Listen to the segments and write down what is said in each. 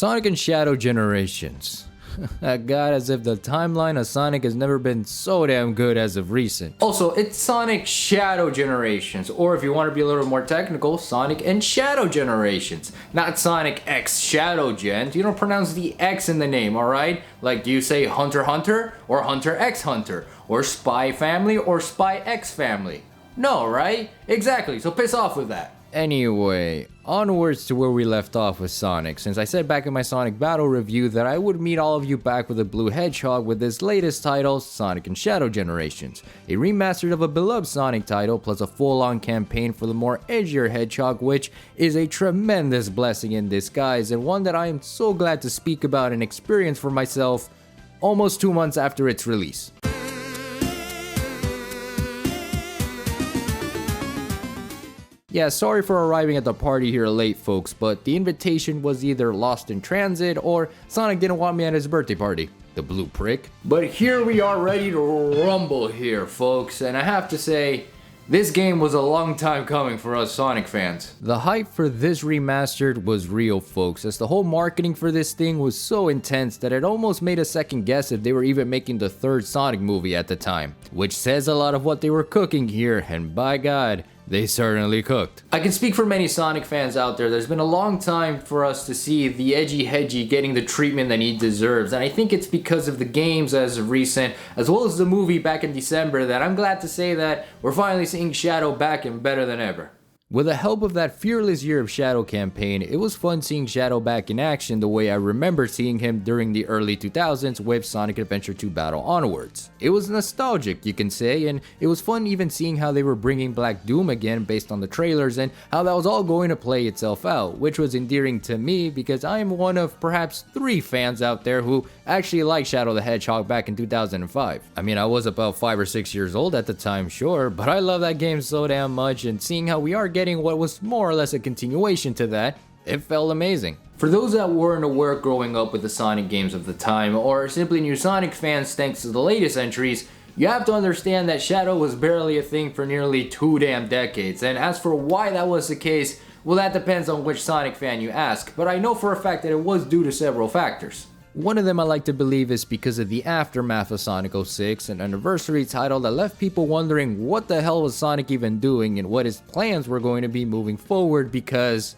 Sonic and Shadow Generations. God, as if the timeline of Sonic has never been so damn good as of recent. Also, it's Sonic Shadow Generations, or if you want to be a little more technical, Sonic and Shadow Generations. Not Sonic X Shadow Gen. You don't pronounce the X in the name, alright? Like, do you say Hunter Hunter, or Hunter X Hunter, or Spy Family, or Spy X Family? No, right? Exactly, so piss off with that. Anyway, onwards to where we left off with Sonic, since I said back in my Sonic Battle review that I would meet all of you back with a blue hedgehog with this latest title, Sonic and Shadow Generations, a remastered of a beloved Sonic title plus a full-on campaign for the more edgier hedgehog, which is a tremendous blessing in disguise and one that I am so glad to speak about and experience for myself almost 2 months after its release. Yeah, sorry for arriving at the party here late, folks, but the invitation was either lost in transit or Sonic didn't want me at his birthday party. The blue prick. But here we are ready to rumble here, folks, and I have to say, this game was a long time coming for us Sonic fans. The hype for this remastered was real, folks, as the whole marketing for this thing was so intense that it almost made us second guess if they were even making the third Sonic movie at the time. Which says a lot of what they were cooking here, and by God, they certainly cooked. I can speak for many Sonic fans out there. There's been a long time for us to see the Edgy Hedgy getting the treatment that he deserves, and I think it's because of the games as of recent, as well as the movie back in December, that I'm glad to say that we're finally seeing Shadow back and better than ever. With the help of that Fearless Year of Shadow campaign, it was fun seeing Shadow back in action the way I remember seeing him during the early 2000s with Sonic Adventure 2 Battle onwards. It was nostalgic, you can say, and it was fun even seeing how they were bringing Black Doom again based on the trailers and how that was all going to play itself out, which was endearing to me because I am one of perhaps 3 fans out there who actually liked Shadow the Hedgehog back in 2005. I mean, I was about 5 or 6 years old at the time, sure, but I love that game so damn much, and seeing how we are getting what was more or less a continuation to that, it felt amazing. For those that weren't aware growing up with the Sonic games of the time, or simply new Sonic fans thanks to the latest entries, you have to understand that Shadow was barely a thing for nearly 2 damn decades, and as for why that was the case, well, that depends on which Sonic fan you ask, but I know for a fact that it was due to several factors. One of them I like to believe is because of the aftermath of Sonic 06, an anniversary title that left people wondering what the hell was Sonic even doing and what his plans were going to be moving forward because,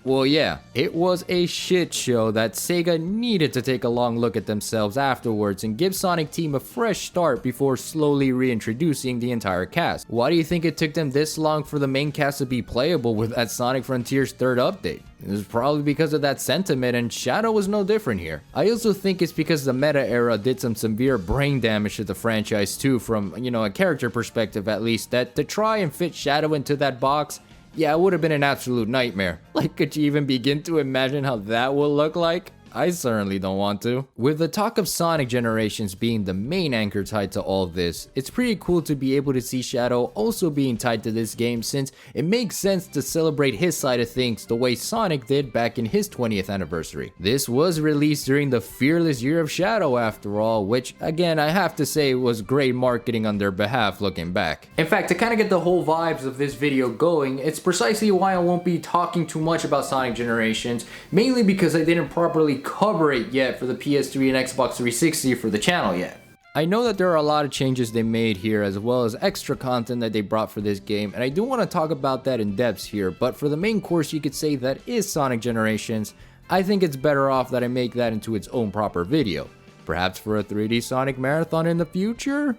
well yeah, it was a shit show that Sega needed to take a long look at themselves afterwards and give Sonic Team a fresh start before slowly reintroducing the entire cast. Why do you think it took them this long for the main cast to be playable with that Sonic Frontiers 3rd update? It was probably because of that sentiment, and Shadow was no different here. I also think it's because the meta era did some severe brain damage to the franchise too, from, you know, a character perspective at least, that to try and fit Shadow into that box, yeah, it would have been an absolute nightmare. Like, could you even begin to imagine how that would look like? I certainly don't want to. With the talk of Sonic Generations being the main anchor tied to all this, it's pretty cool to be able to see Shadow also being tied to this game since it makes sense to celebrate his side of things the way Sonic did back in his 20th anniversary. This was released during the Fearless Year of Shadow after all, which again I have to say was great marketing on their behalf looking back. In fact, to kind of get the whole vibes of this video going, it's precisely why I won't be talking too much about Sonic Generations, mainly because I didn't properly cover it yet for the PS3 and Xbox 360 for the channel yet. I know that there are a lot of changes they made here as well as extra content that they brought for this game, and I do want to talk about that in depth here, but for the main course you could say that is Sonic Generations, I think it's better off that I make that into its own proper video. Perhaps for a 3D Sonic marathon in the future?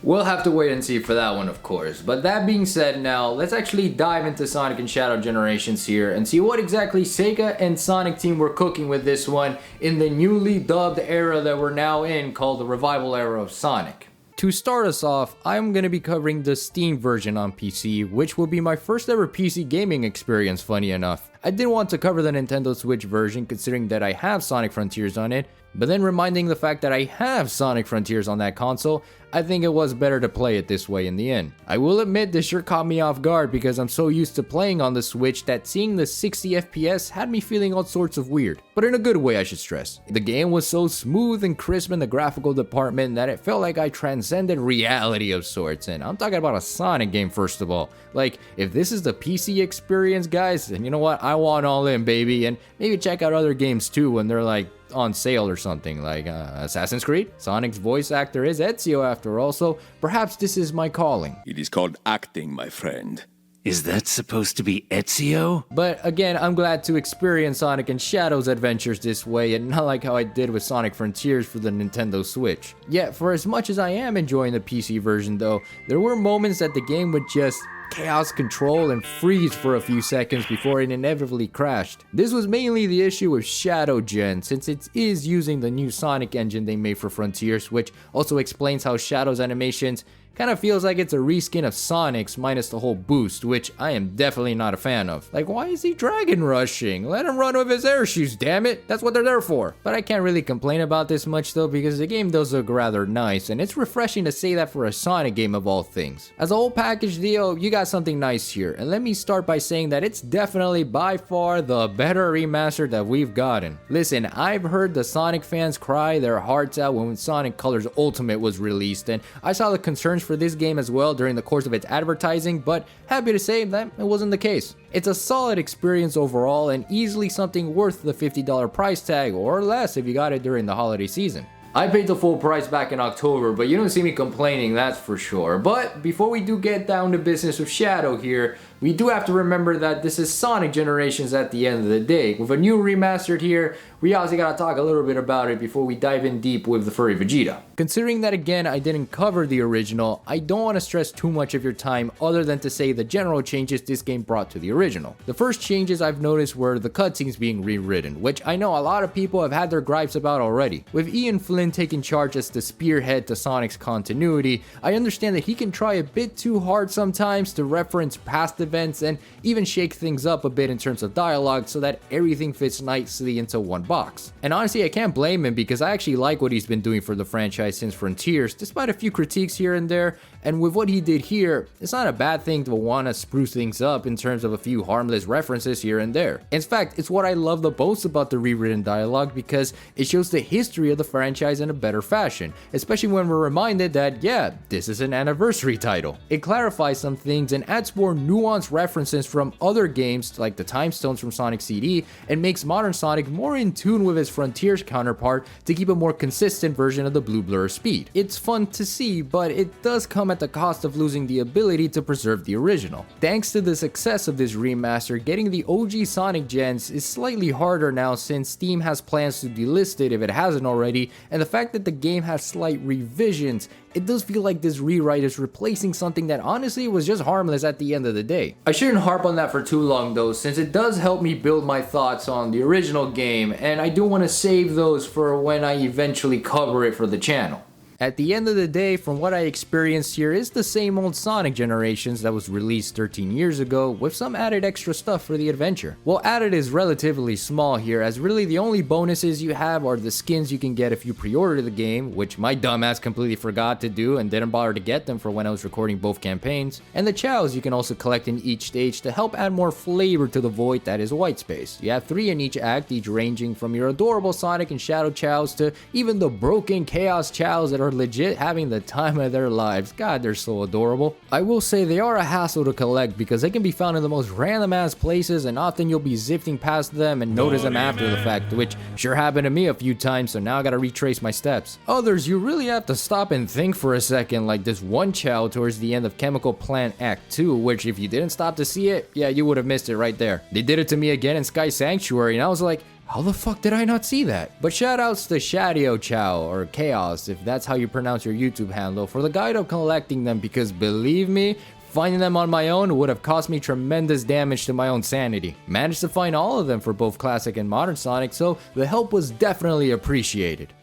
We'll have to wait and see for that one, of course. But that being said, now let's actually dive into Sonic and Shadow Generations here and see what exactly Sega and Sonic Team were cooking with this one in the newly dubbed era that we're now in, called the Revival Era of Sonic. To start us off, I'm going to be covering the Steam version on PC, which will be my first ever PC gaming experience, funny enough. I didn't want to cover the Nintendo Switch version considering that I have Sonic Frontiers on it, but then reminding the fact that I have Sonic Frontiers on that console, I think it was better to play it this way in the end. I will admit this sure caught me off guard because I'm so used to playing on the Switch that seeing the 60 FPS had me feeling all sorts of weird, but in a good way I should stress. The game was so smooth and crisp in the graphical department that it felt like I transcended reality of sorts, and I'm talking about a Sonic game first of all. Like, if this is the PC experience guys, then you know what, I want all in, baby. And maybe check out other games too when they're like on sale or something, like Assassin's Creed. Sonic's voice actor is Ezio after all, so perhaps this is my calling. It is called acting, my friend. Is that supposed to be Ezio? But again, I'm glad to experience Sonic and Shadow's adventures this way, and not like how I did with Sonic Frontiers for the Nintendo Switch. Yet, for as much as I am enjoying the PC version though, there were moments that the game would just chaos control and freeze for a few seconds before it inevitably crashed. This was mainly the issue with Shadow Gen, since it is using the new Sonic engine they made for Frontiers, which also explains how Shadow's animations kind of feels like it's a reskin of Sonic's minus the whole boost, which I am definitely not a fan of. Like, why is he dragon rushing? Let him run with his air shoes, damn it! That's what they're there for. But I can't really complain about this much though, because the game does look rather nice, and it's refreshing to say that for a Sonic game of all things. As a whole package deal, you got something nice here, and let me start by saying that it's definitely by far the better remaster that we've gotten. Listen, I've heard the Sonic fans cry their hearts out when Sonic Colors Ultimate was released, and I saw the concerns for this game as well during the course of its advertising, but happy to say that it wasn't the case. It's a solid experience overall and easily something worth the $50 price tag or less if you got it during the holiday season. I paid the full price back in October, but you don't see me complaining, that's for sure. But before we do get down to business with Shadow here, we do have to remember that this is Sonic Generations at the end of the day. With a new remastered here, we also gotta talk a little bit about it before we dive in deep with the furry Vegeta. Considering that again, I didn't cover the original, I don't want to stress too much of your time other than to say the general changes this game brought to the original. The first changes I've noticed were the cutscenes being rewritten, which I know a lot of people have had their gripes about already. With Ian Flynn taking charge as the spearhead to Sonic's continuity, I understand that he can try a bit too hard sometimes to reference past events and even shake things up a bit in terms of dialogue so that everything fits nicely into one box. And honestly, I can't blame him because I actually like what he's been doing for the franchise since Frontiers, despite a few critiques here and there. And with what he did here, it's not a bad thing to want to spruce things up in terms of a few harmless references here and there. In fact, it's what I love the most about the rewritten dialogue because it shows the history of the franchise in a better fashion, especially when we're reminded that, yeah, this is an anniversary title. It clarifies some things and adds more nuanced references from other games like the Time Stones from Sonic CD and makes modern Sonic more in tune with his Frontiers counterpart to keep a more consistent version of the blue blur speed. It's fun to see, but it does come at the cost of losing the ability to preserve the original. Thanks to the success of this remaster, getting the OG Sonic gens is slightly harder now since Steam has plans to delist it if it hasn't already, and the fact that the game has slight revisions, it does feel like this rewrite is replacing something that honestly was just harmless at the end of the day. I shouldn't harp on that for too long though, since it does help me build my thoughts on the original game, and I do want to save those for when I eventually cover it for the channel. At the end of the day, from what I experienced here is the same old Sonic Generations that was released 13 years ago with some added extra stuff for the adventure. Well, added is relatively small here as really the only bonuses you have are the skins you can get if you pre-order the game, which my dumbass completely forgot to do and didn't bother to get them for when I was recording both campaigns, and the chows you can also collect in each stage to help add more flavor to the void that is white space. You have 3 in each act, each ranging from your adorable Sonic and Shadow chows to even the broken Chaos chows that are legit having the time of their lives. God, they're so adorable. I will say they are a hassle to collect because they can be found in the most random ass places and often you'll be zifting past them and notice them after the fact, which sure happened to me a few times, so now I gotta retrace my steps. Others you really have to stop and think for a second, like this one chow towards the end of Chemical Plant Act 2, which if you didn't stop to see it, yeah, you would have missed it right there. They did it to me again in Sky Sanctuary and I was like, how the fuck did I not see that? But shoutouts to Shadow Chow, or Chaos, if that's how you pronounce your YouTube handle, for the guide of collecting them because believe me, finding them on my own would have cost me tremendous damage to my own sanity. Managed to find all of them for both classic and modern Sonic, so the help was definitely appreciated.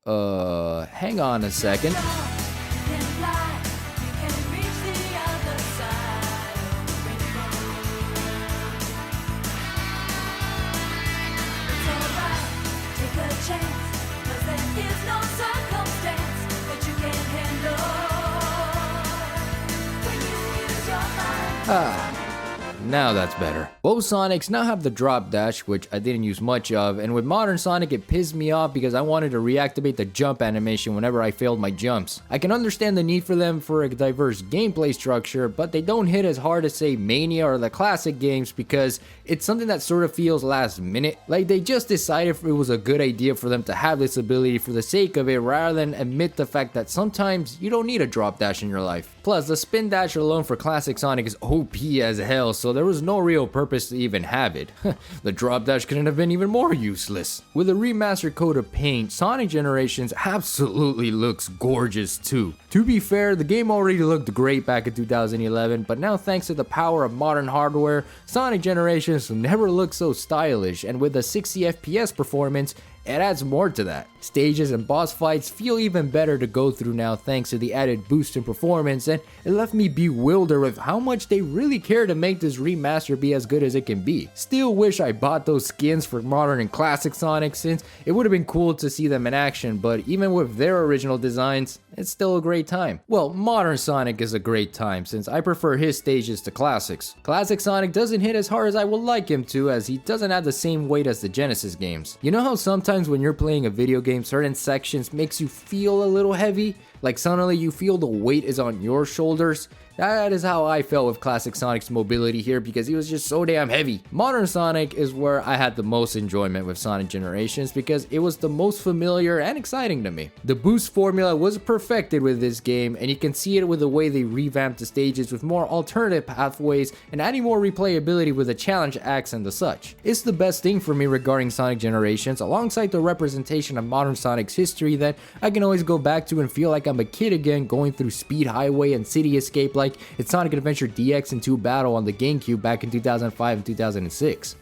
Hang on a second. Now that's better. Both Sonics now have the drop dash, which I didn't use much of, and with modern Sonic it pissed me off because I wanted to reactivate the jump animation whenever I failed my jumps. I can understand the need for them for a diverse gameplay structure, but they don't hit as hard as say Mania or the classic games because it's something that sort of feels last minute. Like they just decided it was a good idea for them to have this ability for the sake of it rather than admit the fact that sometimes you don't need a drop dash in your life. Plus, the spin dash alone for classic Sonic is OP as hell, so there was no real purpose to even have it. The drop dash couldn't have been even more useless. With a remastered coat of paint, Sonic Generations absolutely looks gorgeous too. To be fair, the game already looked great back in 2011, but now thanks to the power of modern hardware, Sonic Generations never looked so stylish, and with a 60 FPS performance, it adds more to that. Stages and boss fights feel even better to go through now thanks to the added boost in performance, and it left me bewildered with how much they really care to make this remaster be as good as it can be. Still wish I bought those skins for modern and classic Sonic since it would have been cool to see them in action, but even with their original designs, it's still a great time. Well, modern Sonic is a great time since I prefer his stages to classics. Classic Sonic doesn't hit as hard as I would like him to as he doesn't have the same weight as the Genesis games. You know how sometimes when you're playing a video game, certain sections makes you feel a little heavy? Like suddenly you feel the weight is on your shoulders? That is how I felt with classic Sonic's mobility here because he was just so damn heavy. Modern Sonic is where I had the most enjoyment with Sonic Generations because it was the most familiar and exciting to me. The boost formula was perfected with this game, and you can see it with the way they revamped the stages with more alternative pathways and adding more replayability with the challenge acts and the such. It's the best thing for me regarding Sonic Generations, alongside the representation of modern Sonic's history that I can always go back to and feel like I'm a kid again going through Speed Highway and City Escape like it's Sonic Adventure DX and 2 Battle on the GameCube back in 2005 and 2006.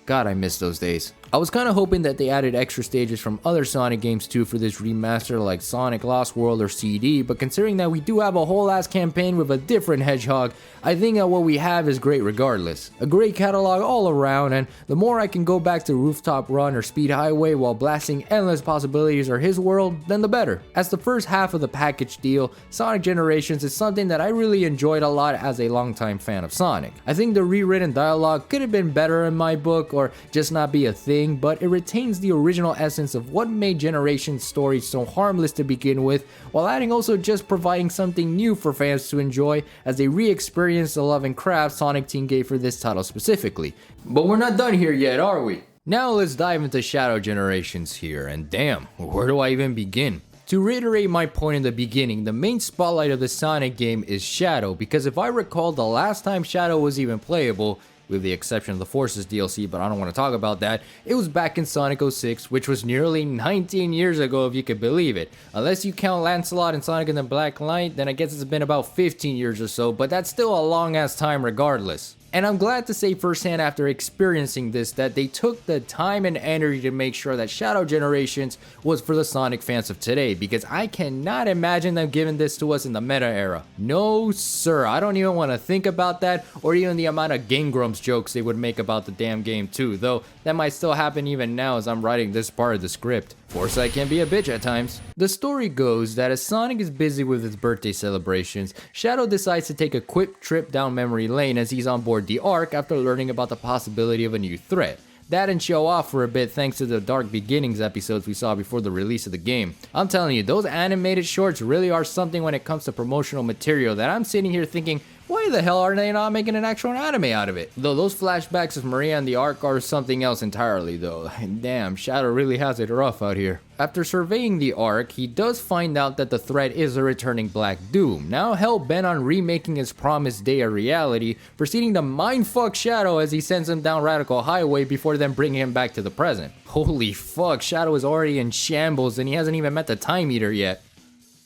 God, I miss those days. I was kind of hoping that they added extra stages from other Sonic games too for this remaster like Sonic Lost World or CD, but considering that we do have a whole ass campaign with a different Hedgehog, I think that what we have is great regardless. A great catalog all around, and the more I can go back to Rooftop Run or Speed Highway while blasting endless possibilities or his world, then the better. As the first half of the package deal, Sonic Generations is something that I really enjoyed a lot as a longtime fan of Sonic. I think the rewritten dialogue could have been better in my book or just not be a thing, but it retains the original essence of what made Generations stories so harmless to begin with, while adding also just providing something new for fans to enjoy as they re-experience the love and craft Sonic Team gave for this title specifically. But we're not done here yet, are we? Now let's dive into Shadow Generations here, and damn, where do I even begin? To reiterate my point in the beginning, the main spotlight of the Sonic game is Shadow, because if I recall the last time Shadow was even playable, with the exception of the Forces DLC, but I don't want to talk about that, it was back in Sonic 06, which was nearly 19 years ago if you could believe it. Unless you count Lancelot and Sonic and the Black Knight, then I guess it's been about 15 years or so, but that's still a long ass time regardless. And I'm glad to say firsthand after experiencing this that they took the time and energy to make sure that Shadow Generations was for the Sonic fans of today, because I cannot imagine them giving this to us in the meta era. No sir, I don't even want to think about that, or even the amount of Game Grumps jokes they would make about the damn game too, though that might still happen even now as I'm writing this part of the script. Foresight can be a bitch at times. The story goes that as Sonic is busy with his birthday celebrations, Shadow decides to take a quick trip down memory lane as he's on board the Ark after learning about the possibility of a new threat. That didn't show off for a bit thanks to the Dark Beginnings episodes we saw before the release of the game. I'm telling you, those animated shorts really are something when it comes to promotional material that I'm sitting here thinking, why the hell are they not making an actual anime out of it? Though those flashbacks of Maria and the Ark are something else entirely though. Damn, Shadow really has it rough out here. After surveying the Ark, he does find out that the threat is a returning Black Doom, now hell-bent on remaking his promised day a reality, proceeding to mindfuck Shadow as he sends him down Radical Highway before then bringing him back to the present. Holy fuck, Shadow is already in shambles and he hasn't even met the Time Eater yet.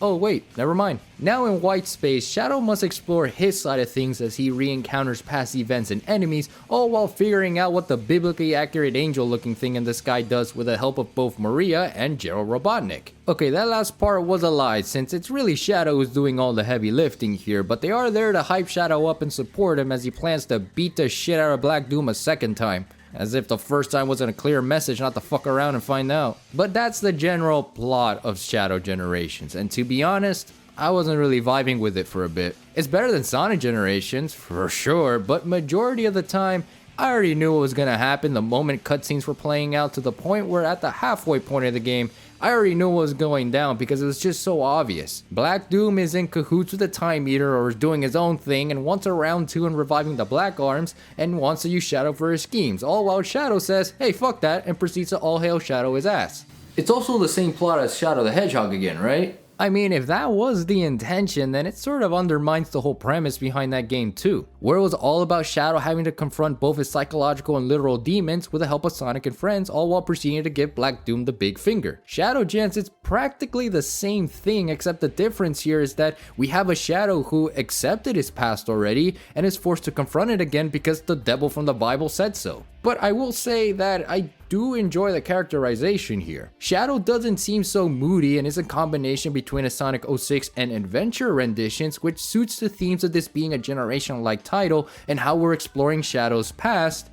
Oh wait, never mind. Now in White Space, Shadow must explore his side of things as he re-encounters past events and enemies, all while figuring out what the biblically accurate angel looking thing in the sky does with the help of both Maria and Gerald Robotnik. Okay, that last part was a lie since it's really Shadow who's doing all the heavy lifting here, but they are there to hype Shadow up and support him as he plans to beat the shit out of Black Doom a second time. As if the first time wasn't a clear message not to fuck around and find out. But that's the general plot of Shadow Generations, and to be honest, I wasn't really vibing with it for a bit. It's better than Sonic Generations, for sure, but majority of the time, I already knew what was gonna happen the moment cutscenes were playing out, to the point where at the halfway point of the game, I already knew what was going down because it was just so obvious. Black Doom is in cahoots with the Time Eater, or is doing his own thing and wants a round 2 and reviving the Black Arms and wants to use Shadow for his schemes, all while Shadow says, hey fuck that, and proceeds to all hail Shadow his ass. It's also the same plot as Shadow the Hedgehog again, right? I mean, if that was the intention, then it sort of undermines the whole premise behind that game too, where it was all about Shadow having to confront both his psychological and literal demons with the help of Sonic and friends, all while proceeding to give Black Doom the big finger. Shadow Gens, it's practically the same thing, except the difference here is that we have a Shadow who accepted his past already and is forced to confront it again because the devil from the Bible said so. But I will say that I do enjoy the characterization here. Shadow doesn't seem so moody and is a combination between a Sonic 06 and Adventure renditions, which suits the themes of this being a generation-like title and how we're exploring Shadow's past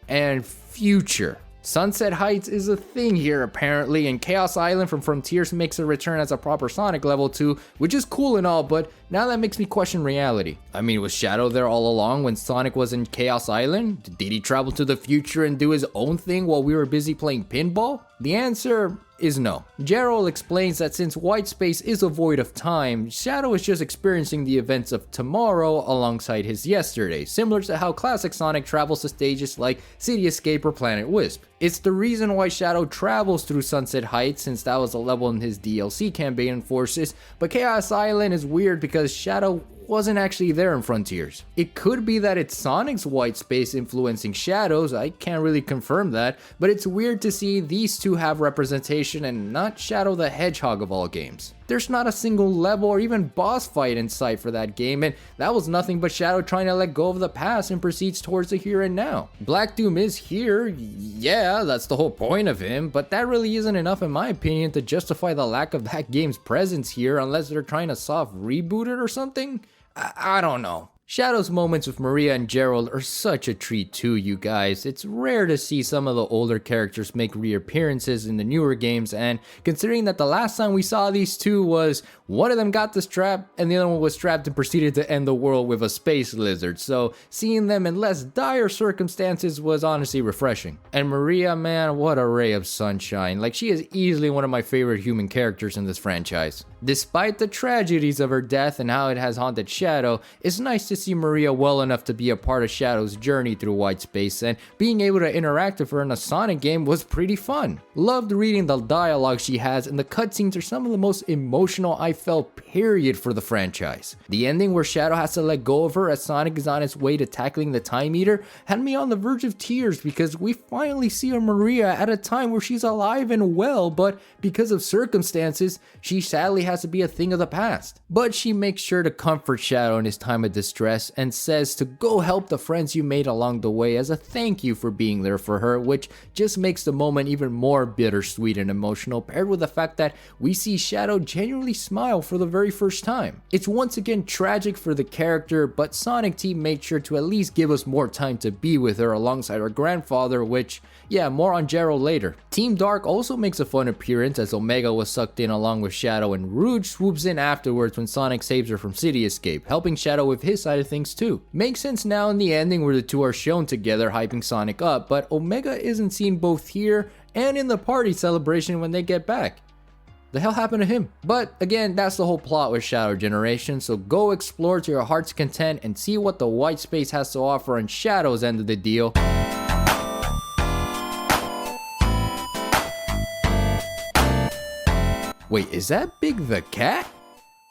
and future. Sunset Heights is a thing here apparently, and Chaos Island from Frontiers makes a return as a proper Sonic level too, which is cool and all, but now that makes me question reality. I mean, was Shadow there all along when Sonic was in Chaos Island? Did he travel to the future and do his own thing while we were busy playing pinball? The answer is no. Gerald explains that since white space is a void of time, Shadow is just experiencing the events of tomorrow alongside his yesterday, similar to how classic Sonic travels to stages like City Escape or Planet Wisp. It's the reason why Shadow travels through Sunset Heights, since that was a level in his DLC campaign in Forces, but Chaos Island is weird because Shadow wasn't actually there in Frontiers. It could be that it's Sonic's white space influencing Shadow's, I can't really confirm that, but it's weird to see these two have representation and not Shadow the Hedgehog of all games. There's not a single level or even boss fight in sight for that game, and that was nothing but Shadow trying to let go of the past and proceeds towards the here and now. Black Doom is here, yeah, that's the whole point of him, but that really isn't enough in my opinion to justify the lack of that game's presence here unless they're trying to soft reboot it or something? I don't know. Shadow's moments with Maria and Gerald are such a treat too, you guys. It's rare to see some of the older characters make reappearances in the newer games, and considering that the last time we saw these two was one of them got the strap and the other one was strapped and proceeded to end the world with a space lizard, so seeing them in less dire circumstances was honestly refreshing. And Maria, man, what a ray of sunshine. Like, she is easily one of my favorite human characters in this franchise. Despite the tragedies of her death and how it has haunted Shadow, it's nice to see Maria well enough to be a part of Shadow's journey through white space, and being able to interact with her in a Sonic game was pretty fun. Loved reading the dialogue she has, and the cutscenes are some of the most emotional I felt period for the franchise. The ending where Shadow has to let go of her as Sonic is on its way to tackling the Time Eater had me on the verge of tears because we finally see a Maria at a time where she's alive and well, but because of circumstances, she sadly has to be a thing of the past. But she makes sure to comfort Shadow in his time of distress and says to go help the friends you made along the way as a thank you for being there for her, which just makes the moment even more bittersweet and emotional, paired with the fact that we see Shadow genuinely smile for the very first time. It's once again tragic for the character, but Sonic Team made sure to at least give us more time to be with her alongside her grandfather, which, yeah, more on Gerald later. Team Dark also makes a fun appearance as Omega was sucked in along with Shadow, and Rouge swoops in afterwards when Sonic saves her from City Escape, helping Shadow with his side of things too. Makes sense now in the ending where the two are shown together hyping Sonic up, but Omega isn't seen both here and in the party celebration when they get back. The hell happened to him? But again, that's the whole plot with Shadow Generation, so go explore to your heart's content and see what the white space has to offer on Shadow's end of the deal. Wait, is that Big the Cat?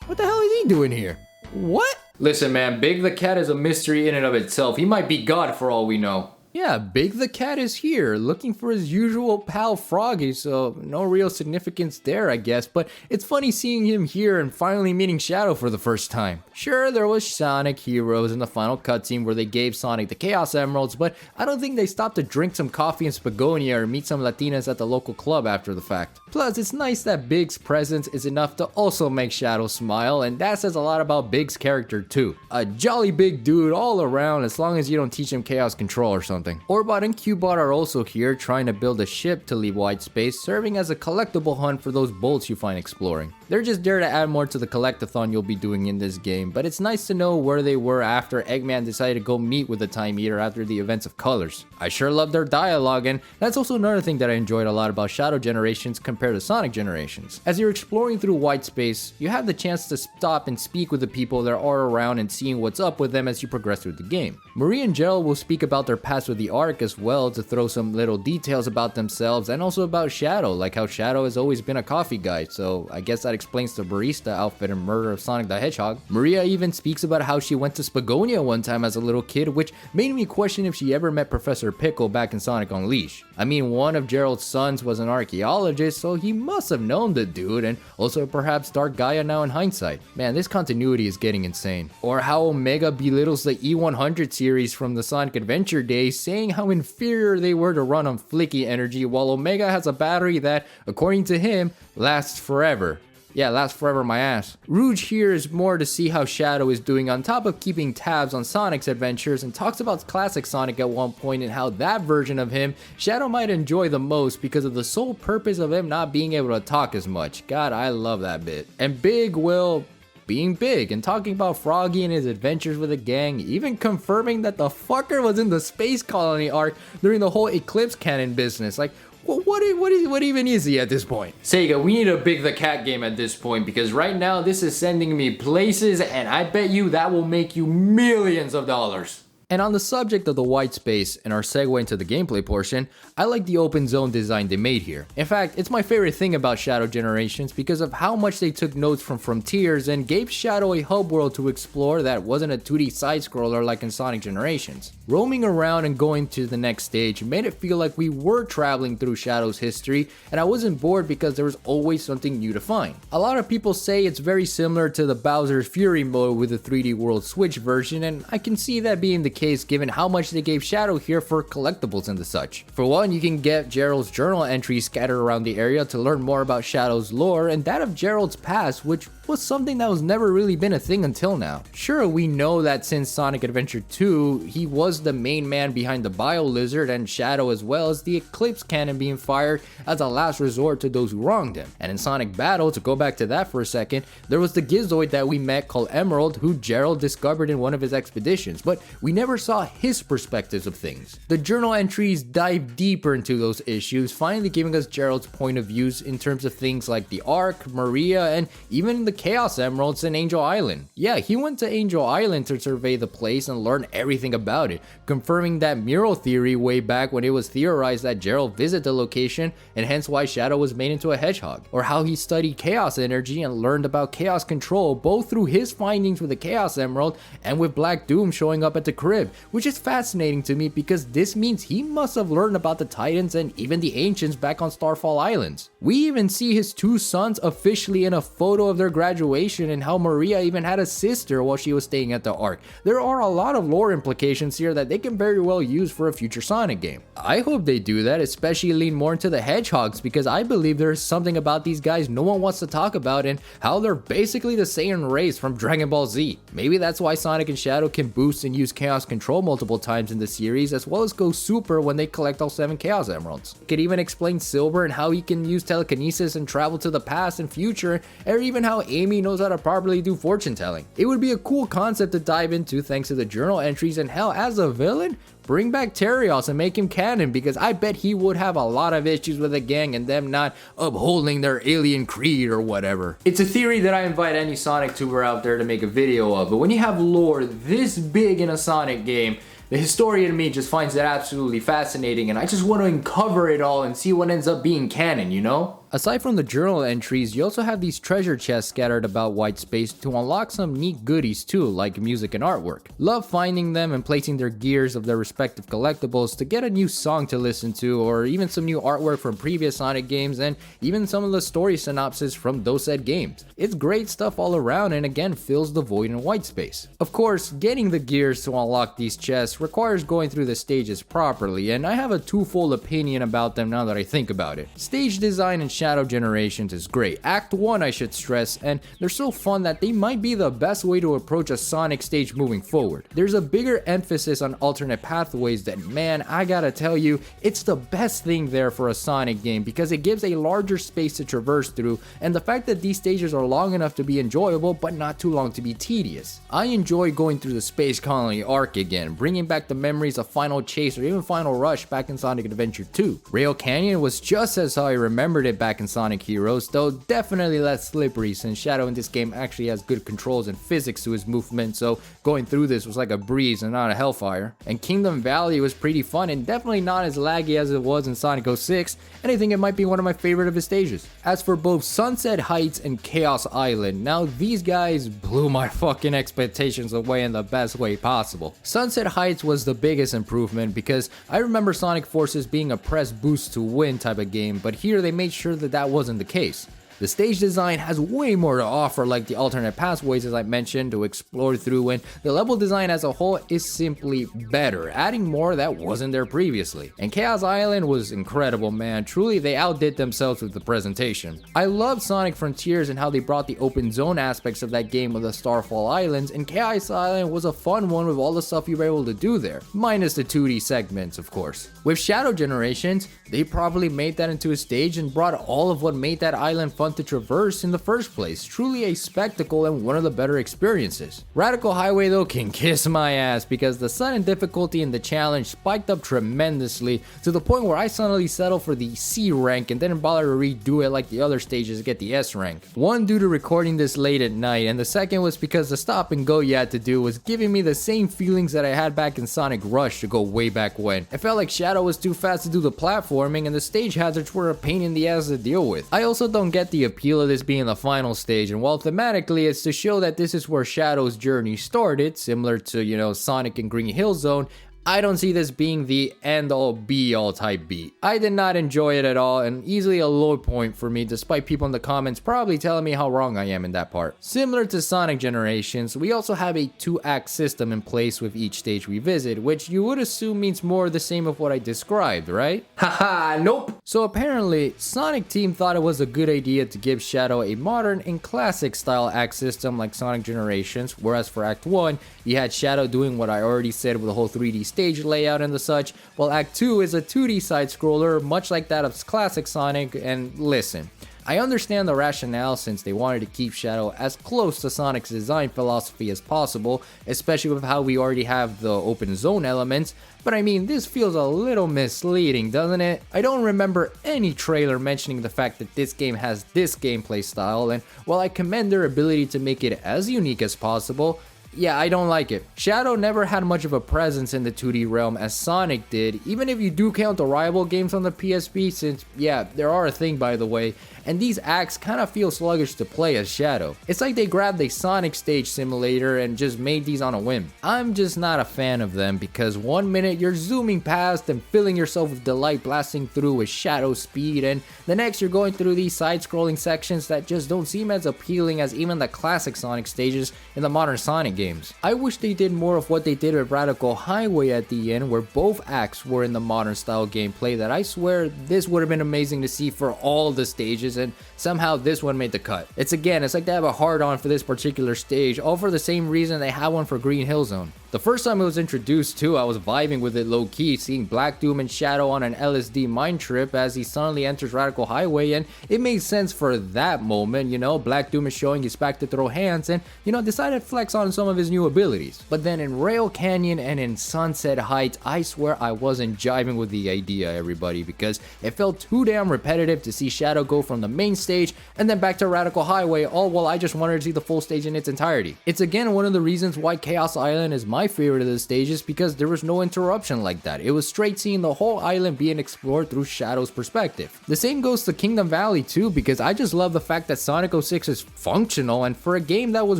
What the hell is he doing here? What? Listen man, Big the Cat is a mystery in and of itself. He might be God for all we know. Yeah, Big the Cat is here, looking for his usual pal Froggy, so no real significance there I guess, but it's funny seeing him here and finally meeting Shadow for the first time. Sure, there was Sonic Heroes in the final cutscene where they gave Sonic the Chaos Emeralds, but I don't think they stopped to drink some coffee in Spagonia or meet some Latinas at the local club after the fact. Plus, it's nice that Big's presence is enough to also make Shadow smile, and that says a lot about Big's character too. A jolly big dude all around as long as you don't teach him chaos control or something. something. Orbot and Cubot are also here trying to build a ship to leave white space, serving as a collectible hunt for those bolts you find exploring. They're just there to add more to the collectathon you'll be doing in this game, but it's nice to know where they were after Eggman decided to go meet with the Time Eater after the events of Colors. I sure love their dialogue, and that's also another thing that I enjoyed a lot about Shadow Generations compared to Sonic Generations. As you're exploring through white space, you have the chance to stop and speak with the people that are around and seeing what's up with them as you progress through the game. Marie and Gerald will speak about their past with the Ark as well to throw some little details about themselves and also about Shadow, like how Shadow has always been a coffee guy, so I guess that explains the barista outfit and murder of Sonic the Hedgehog. Maria even speaks about how she went to Spagonia one time as a little kid, which made me question if she ever met Professor Pickle back in Sonic Unleashed. I mean, one of Gerald's sons was an archaeologist, so he must have known the dude, and also perhaps Dark Gaia now in hindsight. Man, this continuity is getting insane. Or how Omega belittles the E100 series from the Sonic Adventure days, saying how inferior they were to run on flicky energy, while Omega has a battery that, according to him, lasts forever. Yeah, lasts forever my ass. Rouge here is more to see how Shadow is doing on top of keeping tabs on Sonic's adventures, and talks about classic Sonic at one point and how that version of him Shadow might enjoy the most because of the sole purpose of him not being able to talk as much. God, I love that bit. And Big will being big and talking about Froggy and his adventures with the gang, even confirming that the fucker was in the space colony arc during the whole Eclipse Cannon business. Like, what even is he at this point? Sega, we need a Big the Cat game at this point, because right now this is sending me places and I bet you that will make you millions of dollars. And on the subject of the white space and our segue into the gameplay portion, I like the open zone design they made here. In fact, it's my favorite thing about Shadow Generations because of how much they took notes from Frontiers and gave Shadow a hub world to explore that wasn't a 2D side-scroller like in Sonic Generations. Roaming around and going to the next stage made it feel like we were traveling through Shadow's history, and I wasn't bored because there was always something new to find. A lot of people say it's very similar to the Bowser's Fury mode with the 3D World Switch version, and I can see that being the case given how much they gave Shadow here for collectibles and the such. For one, you can get Gerald's journal entries scattered around the area to learn more about Shadow's lore and that of Gerald's past, which was something that was never really been a thing until now. Sure, we know that since Sonic Adventure 2, he was the main man behind the Bio Lizard and Shadow, as well as the Eclipse Cannon being fired as a last resort to those who wronged him. And in Sonic Battle, to go back to that for a second, there was the Gizoid that we met called Emerald, who Gerald discovered in one of his expeditions, but we never saw his perspectives of things. The journal entries dive deeper into those issues, finally giving us Gerald's point of views in terms of things like the Ark, Maria, and even the Chaos Emeralds in Angel Island. Yeah, he went to Angel Island to survey the place and learn everything about it, confirming that mural theory way back when it was theorized that Gerald visited the location and hence why Shadow was made into a hedgehog. Or how he studied chaos energy and learned about chaos control both through his findings with the Chaos Emerald and with Black Doom showing up at the crib, which is fascinating to me because this means he must have learned about the Titans and even the Ancients back on Starfall Islands. We even see his two sons officially in a photo of their graduation and how Maria even had a sister while she was staying at the Ark. There are a lot of lore implications here that they can very well use for a future Sonic game. I hope they do that, especially lean more into the hedgehogs, because I believe there is something about these guys no one wants to talk about and how they're basically the Saiyan race from Dragon Ball Z. Maybe that's why Sonic and Shadow can boost and use Chaos Control multiple times in the series, as well as go super when they collect all 7 Chaos Emeralds. Could even explain Silver and how he can use telekinesis and travel to the past and future, or even how Amy knows how to properly do fortune telling. It would be a cool concept to dive into thanks to the journal entries, and hell, as a villain, bring back Terios and make him canon, because I bet he would have a lot of issues with the gang and them not upholding their alien creed or whatever. It's a theory that I invite any Sonic tuber out there to make a video of, but when you have lore this big in a Sonic game, the historian in me just finds it absolutely fascinating, and I just want to uncover it all and see what ends up being canon, you know? Aside from the journal entries, you also have these treasure chests scattered about white space to unlock some neat goodies too, like music and artwork. Love finding them and placing their gears of their respective collectibles to get a new song to listen to, or even some new artwork from previous Sonic games, and even some of the story synopsis from those said games. It's great stuff all around, and again fills the void in white space. Of course, getting the gears to unlock these chests requires going through the stages properly, and I have a twofold opinion about them now that I think about it. Stage design and Shadow Shadow Generations is great. Act 1 I should stress, and they're so fun that they might be the best way to approach a Sonic stage moving forward. There's a bigger emphasis on alternate pathways that, man, I gotta tell you, it's the best thing there for a Sonic game because it gives a larger space to traverse through, and the fact that these stages are long enough to be enjoyable but not too long to be tedious. I enjoy going through the Space Colony arc again, bringing back the memories of Final Chase or even Final Rush back in Sonic Adventure 2. Rail Canyon was just as how I remembered it back in Sonic Heroes, though definitely less slippery since Shadow in this game actually has good controls and physics to his movement, so going through this was like a breeze and not a hellfire. And Kingdom Valley was pretty fun and definitely not as laggy as it was in Sonic 06, and I think it might be one of my favorite of his stages. As for both Sunset Heights and Chaos Island, now these guys blew my fucking expectations away in the best way possible. Sunset Heights was the biggest improvement because I remember Sonic Forces being a press boost to win type of game, but here they made sure that that wasn't the case. The stage design has way more to offer, like the alternate pathways as I mentioned to explore through, and the level design as a whole is simply better, adding more that wasn't there previously. And Chaos Island was incredible, man. Truly they outdid themselves with the presentation. I loved Sonic Frontiers and how they brought the open zone aspects of that game with the Starfall Islands, and Chaos Island was a fun one with all the stuff you were able to do there, minus the 2D segments of course. With Shadow Generations, they probably made that into a stage and brought all of what made that island fun to traverse in the first place. Truly a spectacle and one of the better experiences. Radical Highway though can kiss my ass because the sudden difficulty in the challenge spiked up tremendously to the point where I suddenly settled for the C rank and didn't bother to redo it like the other stages to get the S rank. One due to recording this late at night, and the second was because the stop and go you had to do was giving me the same feelings that I had back in Sonic Rush to go way back when. It felt like Shadow was too fast to do the platforming and the stage hazards were a pain in the ass to deal with. I also don't get the appeal of this being the final stage, and while thematically it's to show that this is where Shadow's journey started, similar to, you know, Sonic and Green Hill Zone, I don't see this being the end-all be-all type beat. I did not enjoy it at all and easily a low point for me despite people in the comments probably telling me how wrong I am in that part. Similar to Sonic Generations, we also have a 2-act system in place with each stage we visit, which you would assume means more of the same of what I described, right? Haha, nope! So apparently, Sonic Team thought it was a good idea to give Shadow a modern and classic style act system like Sonic Generations, whereas for Act 1, you had Shadow doing what I already said with the whole 3D stage layout and the such, while Act 2 is a 2D side scroller much like that of classic Sonic. And listen, I understand the rationale since they wanted to keep Shadow as close to Sonic's design philosophy as possible, especially with how we already have the open zone elements, but I mean this feels a little misleading, doesn't it? I don't remember any trailer mentioning the fact that this game has this gameplay style, and while I commend their ability to make it as unique as possible, yeah, I don't like it. Shadow never had much of a presence in the 2D realm as Sonic did, even if you do count the rival games on the PSP, since, yeah, there are a thing by the way, and these acts kind of feel sluggish to play as Shadow. It's like they grabbed a Sonic stage simulator and just made these on a whim. I'm just not a fan of them because one minute you're zooming past and filling yourself with delight blasting through with Shadow speed, and the next you're going through these side-scrolling sections that just don't seem as appealing as even the classic Sonic stages in the modern Sonic games. I wish they did more of what they did with Radical Highway at the end, where both acts were in the modern style gameplay that I swear this would have been amazing to see for all the stages, and somehow this one made the cut. It's like they have a hard on for this particular stage, all for the same reason they had one for Green Hill Zone. The first time it was introduced too, I was vibing with it low-key, seeing Black Doom and Shadow on an LSD mind trip as he suddenly enters Radical Highway, and it made sense for that moment, you know, Black Doom is showing he's back to throw hands and, you know, decided to flex on some of his new abilities. But then in Rail Canyon and in Sunset Heights, I swear I wasn't jiving with the idea, everybody, because it felt too damn repetitive to see Shadow go from the main stage and then back to Radical Highway, all while I just wanted to see the full stage in its entirety. It's again one of the reasons why Chaos Island is my favorite of the stages, because there was no interruption like that. It was straight seeing the whole island being explored through Shadow's perspective. The same goes to Kingdom Valley too, because I just love the fact that Sonic 06 is functional, and for a game that was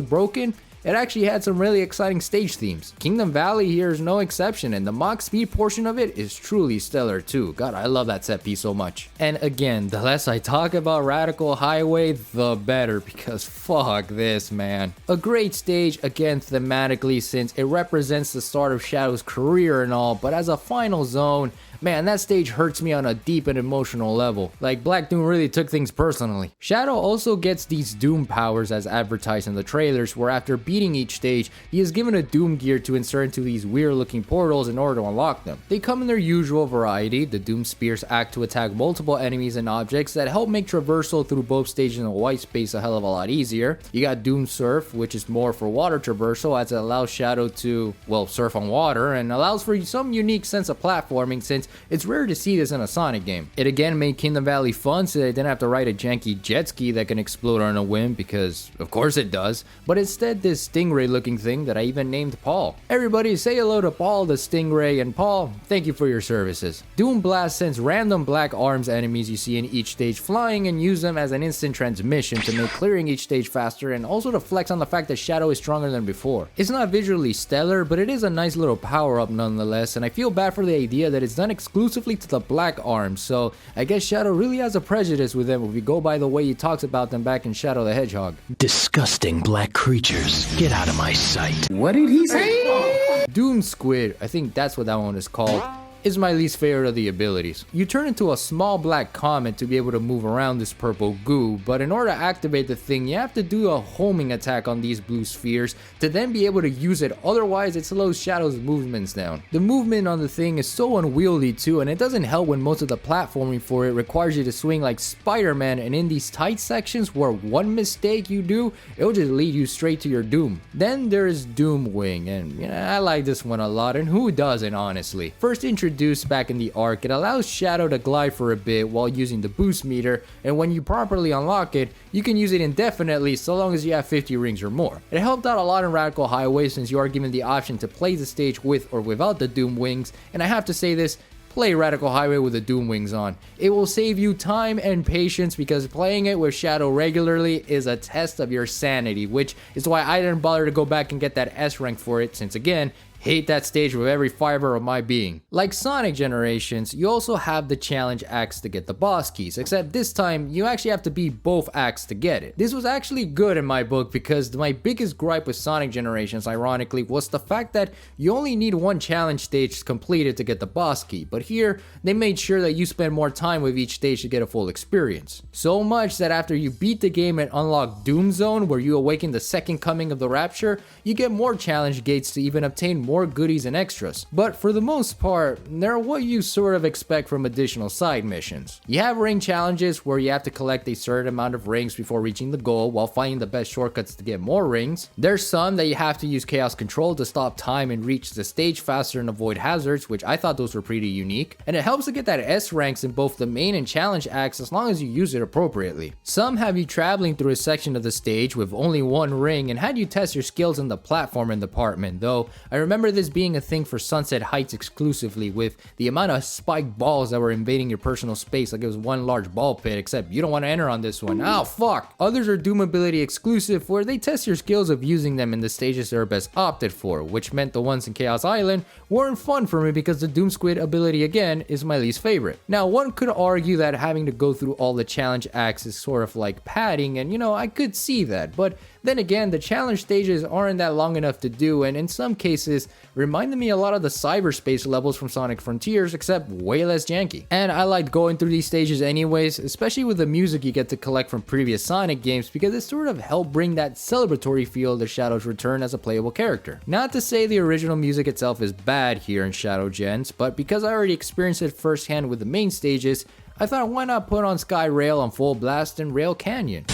broken, it actually had some really exciting stage themes. Kingdom Valley here is no exception, and the Mach Speed portion of it is truly stellar too. God, I love that set piece so much. And again, the less I talk about Radical Highway, the better, because fuck this, man. A great stage, again thematically, since it represents the start of Shadow's career and all, but as a final zone, man, that stage hurts me on a deep and emotional level. Like, Black Doom really took things personally. Shadow also gets these Doom powers as advertised in the trailers, where after beating each stage, he is given a Doom gear to insert into these weird looking portals in order to unlock them. They come in their usual variety. The Doom Spears act to attack multiple enemies and objects that help make traversal through both stages in a white space a hell of a lot easier. You got Doom Surf, which is more for water traversal, as it allows Shadow to, well, surf on water, and allows for some unique sense of platforming since it's rare to see this in a Sonic game. It again made Kingdom Valley fun so they didn't have to ride a janky jet ski that can explode on a whim, because of course it does, but instead this stingray looking thing that I even named Paul. Everybody say hello to Paul the Stingray, and Paul, thank you for your services. Doom Blast sends random black arms enemies you see in each stage flying and use them as an instant transmission to make clearing each stage faster, and also to flex on the fact that Shadow is stronger than before. It's not visually stellar, but it is a nice little power up nonetheless, and I feel bad for the idea that it's done exclusively to the black arms, so I guess Shadow really has a prejudice with them if we go by the way he talks about them back in Shadow the Hedgehog. Disgusting black creatures. Get out of my sight. What did he say? Doom Squid, I think that's what that one is called, is my least favorite of the abilities. You turn into a small black comet to be able to move around this purple goo, but in order to activate the thing, you have to do a homing attack on these blue spheres to then be able to use it, otherwise it slows Shadow's movements down. The movement on the thing is so unwieldy too, and it doesn't help when most of the platforming for it requires you to swing like Spider-Man, and in these tight sections where one mistake you do, it'll just lead you straight to your doom. Then there's Doom Wing, and I like this one a lot, and who doesn't honestly? First introduced back in the arc, it allows Shadow to glide for a bit while using the boost meter, and when you properly unlock it, you can use it indefinitely so long as you have 50 rings or more. It helped out a lot in Radical Highway since you are given the option to play the stage with or without the Doom Wings, and I have to say this, play Radical Highway with the Doom Wings on. It will save you time and patience, because playing it with Shadow regularly is a test of your sanity, which is why I didn't bother to go back and get that S rank for it, since again, hate that stage with every fiber of my being. Like Sonic Generations, you also have the challenge acts to get the boss keys, except this time you actually have to beat both acts to get it. This was actually good in my book, because my biggest gripe with Sonic Generations ironically was the fact that you only need one challenge stage completed to get the boss key, but here they made sure that you spend more time with each stage to get a full experience. So much that after you beat the game and unlock Doom Zone, where you awaken the second coming of the Rapture, you get more challenge gates to even obtain more goodies and extras. But for the most part, they're what you sort of expect from additional side missions. You have ring challenges where you have to collect a certain amount of rings before reaching the goal while finding the best shortcuts to get more rings. There's some that you have to use Chaos Control to stop time and reach the stage faster and avoid hazards, which I thought those were pretty unique. And it helps to get that S ranks in both the main and challenge acts as long as you use it appropriately. Some have you traveling through a section of the stage with only one ring and had you test your skills in the platforming department, though I remember this being a thing for Sunset Heights exclusively, with the amount of spiked balls that were invading your personal space like it was one large ball pit, except you don't want to enter on this one. Oh fuck! Others are Doom ability exclusive, where they test your skills of using them in the stages they're best opted for, which meant the ones in Chaos Island weren't fun for me because the Doom Squid ability again is my least favorite. Now one could argue that having to go through all the challenge acts is sort of like padding, and I could see that, but then again, the challenge stages aren't that long enough to do, and in some cases reminded me a lot of the cyberspace levels from Sonic Frontiers, except way less janky. And I liked going through these stages anyways, especially with the music you get to collect from previous Sonic games, because it sort of helped bring that celebratory feel to Shadow's return as a playable character. Not to say the original music itself is bad here in Shadow Gens, but because I already experienced it firsthand with the main stages, I thought why not put on Sky Rail on full blast in Rail Canyon.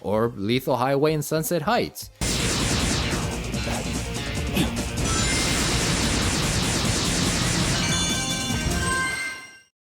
Or Lethal Highway in Sunset Heights.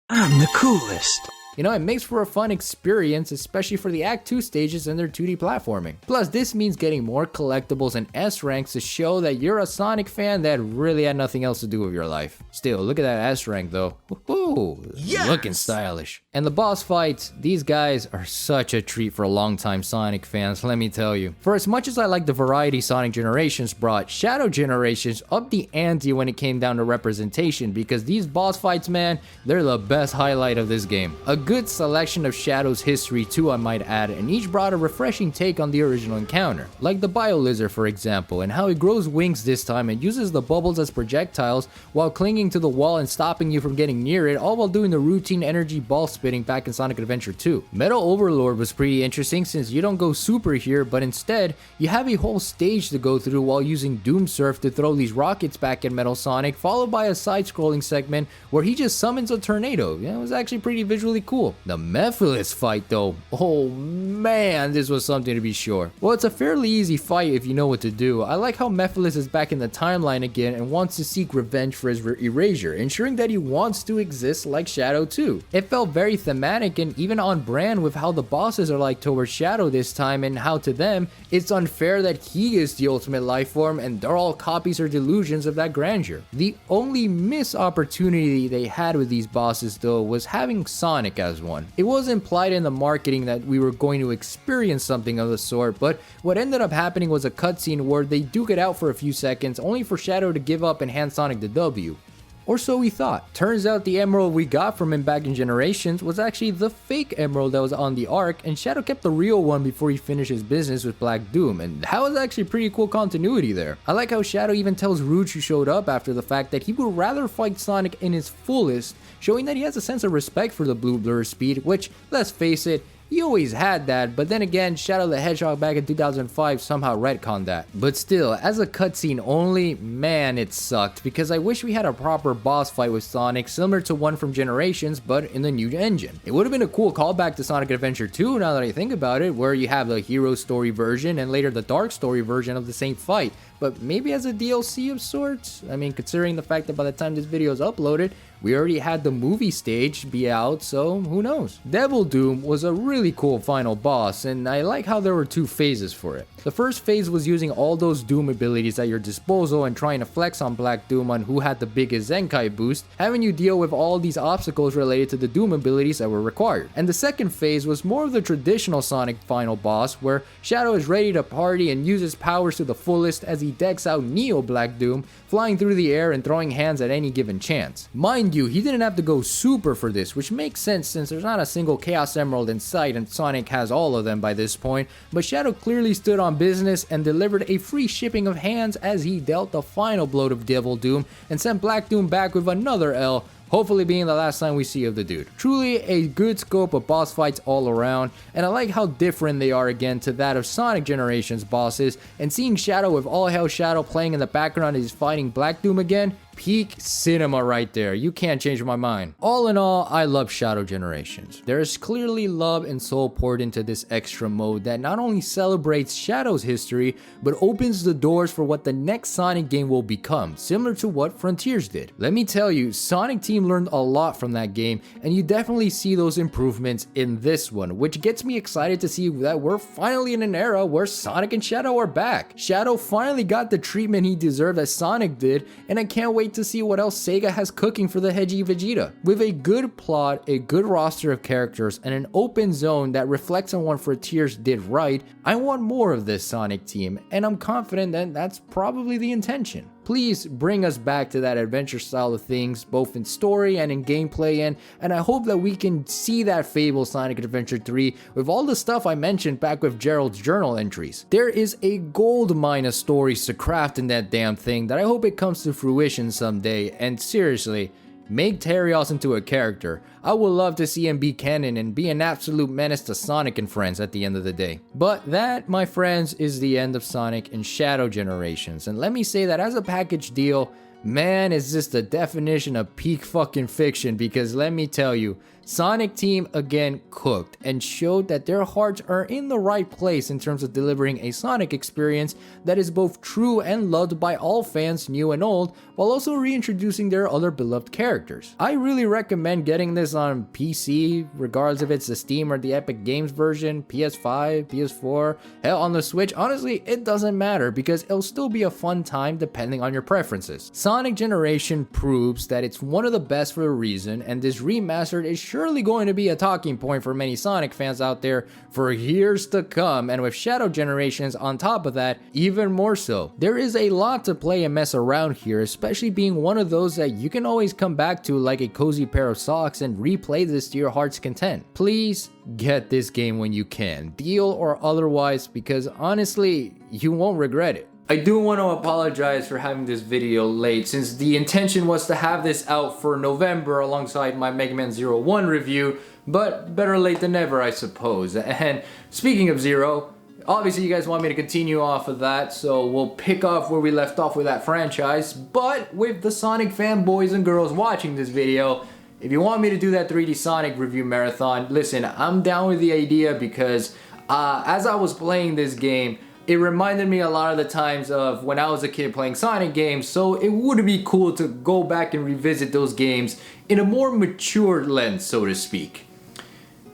I'm the coolest. It makes for a fun experience, especially for the Act 2 stages and their 2D platforming. Plus, this means getting more collectibles and S ranks to show that you're a Sonic fan that really had nothing else to do with your life. Still, look at that S rank though. Woohoo! Yes! Looking stylish. And the boss fights, these guys are such a treat for longtime Sonic fans, let me tell you. For as much as I like the variety Sonic Generations brought, Shadow Generations upped the ante when it came down to representation, because these boss fights, man, they're the best highlight of this game. A good selection of Shadow's history too, I might add, and each brought a refreshing take on the original encounter. Like the Bio Lizard for example, and how it grows wings this time and uses the bubbles as projectiles while clinging to the wall and stopping you from getting near it, all while doing the routine energy ball spitting back in Sonic Adventure 2. Metal Overlord was pretty interesting since you don't go super here, but instead, you have a whole stage to go through while using Doom Surf to throw these rockets back at Metal Sonic, followed by a side-scrolling segment where he just summons a tornado. Yeah, it was actually pretty visually cool. The Mephiles fight though, oh man, this was something to be sure. Well, it's a fairly easy fight if you know what to do. I like how Mephiles is back in the timeline again and wants to seek revenge for his erasure, ensuring that he wants to exist like Shadow too. It felt very thematic and even on brand with how the bosses are like towards Shadow this time, and how to them it's unfair that he is the ultimate life form and they're all copies or delusions of that grandeur. The only missed opportunity they had with these bosses though was having Sonic as one. It was implied in the marketing that we were going to experience something of the sort, but what ended up happening was a cutscene where they duke it out for a few seconds only for Shadow to give up and hand Sonic the W. Or so we thought. Turns out the emerald we got from him back in Generations was actually the fake emerald that was on the Ark, and Shadow kept the real one before he finished his business with Black Doom, and that was actually pretty cool continuity there. I like how Shadow even tells Rouge, who showed up after the fact, that he would rather fight Sonic in his fullest, showing that he has a sense of respect for the Blue Blur speed, which, let's face it, he always had that, but then again, Shadow the Hedgehog back in 2005 somehow retconned that. But still, as a cutscene only, man, it sucked, because I wish we had a proper boss fight with Sonic similar to one from Generations, but in the new engine. It would have been a cool callback to Sonic Adventure 2 now that I think about it, where you have the hero story version and later the dark story version of the same fight, but maybe as a DLC of sorts? I mean, considering the fact that by the time this video is uploaded, we already had the movie stage be out, so who knows. Devil Doom was a really cool final boss, and I like how there were two phases for it. The first phase was using all those Doom abilities at your disposal and trying to flex on Black Doom on who had the biggest Zenkai boost, having you deal with all these obstacles related to the Doom abilities that were required. And the second phase was more of the traditional Sonic final boss, where Shadow is ready to party and uses powers to the fullest as he decks out Neo Black Doom, flying through the air and throwing hands at any given chance. Mind you, he didn't have to go super for this, which makes sense since there's not a single Chaos Emerald in sight and Sonic has all of them by this point, but Shadow clearly stood on business and delivered a free shipping of hands as he dealt the final blow to Devil Doom and sent Black Doom back with another L, hopefully being the last time we see of the dude. Truly a good scope of boss fights all around, and I like how different they are again to that of Sonic Generations bosses, and seeing Shadow with All Hail Shadow playing in the background as he's fighting Black Doom again, peak cinema right there. You can't change my mind. All in all, I love Shadow Generations. There is clearly love and soul poured into this extra mode that not only celebrates Shadow's history, but opens the doors for what the next Sonic game will become, similar to what Frontiers did. Let me tell you, Sonic Team learned a lot from that game, and you definitely see those improvements in this one, which gets me excited to see that we're finally in an era where Sonic and Shadow are back. Shadow finally got the treatment he deserved as Sonic did, and I can't wait to see what else Sega has cooking for the Hedgy Vegeta. With a good plot, a good roster of characters, and an open zone that reflects on what Frontiers did right, I want more of this Sonic team, and I'm confident that that's probably the intention. Please bring us back to that adventure style of things, both in story and in gameplay, and I hope that we can see that Fable Sonic Adventure 3 with all the stuff I mentioned back with Gerald's journal entries. There is a gold mine of stories to craft in that damn thing that I hope it comes to fruition someday, and seriously, make Terios into a character. I would love to see him be canon and be an absolute menace to Sonic and friends at the end of the day. But that, my friends, is the end of Sonic and Shadow Generations. And let me say that as a package deal, man, is this the definition of peak fucking fiction, because let me tell you, Sonic Team again cooked and showed that their hearts are in the right place in terms of delivering a Sonic experience that is both true and loved by all fans, new and old, while also reintroducing their other beloved characters. I really recommend getting this on PC, regardless if it's the Steam or the Epic Games version, PS5, PS4, hell, on the Switch. Honestly, it doesn't matter because it'll still be a fun time depending on your preferences. Sonic Generation proves that it's one of the best for a reason, and this remastered is surely going to be a talking point for many Sonic fans out there for years to come, and with Shadow Generations on top of that, even more so. There is a lot to play and mess around here, especially being one of those that you can always come back to like a cozy pair of socks and replay this to your heart's content. Please get this game when you can, deal or otherwise, because honestly, you won't regret it. I do want to apologize for having this video late, since the intention was to have this out for November alongside my Mega Man 01 review, but better late than never, I suppose. And speaking of Zero, obviously you guys want me to continue off of that, so we'll pick off where we left off with that franchise, but with the Sonic fanboys and girls watching this video, if you want me to do that 3D Sonic review marathon, listen, I'm down with the idea because as I was playing this game, it reminded me a lot of the times of when I was a kid playing Sonic games, so it would be cool to go back and revisit those games in a more mature lens, so to speak.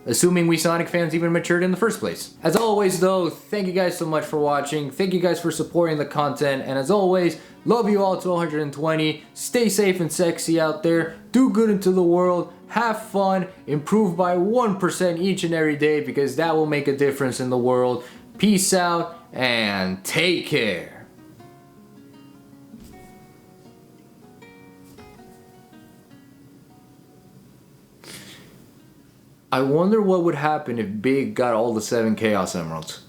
Assuming we Sonic fans even matured in the first place. As always though, thank you guys so much for watching, thank you guys for supporting the content, and as always, love you all to 120, stay safe and sexy out there, do good into the world, have fun, improve by 1% each and every day because that will make a difference in the world. Peace out and take care. I wonder what would happen if Big got all the 7 Chaos Emeralds.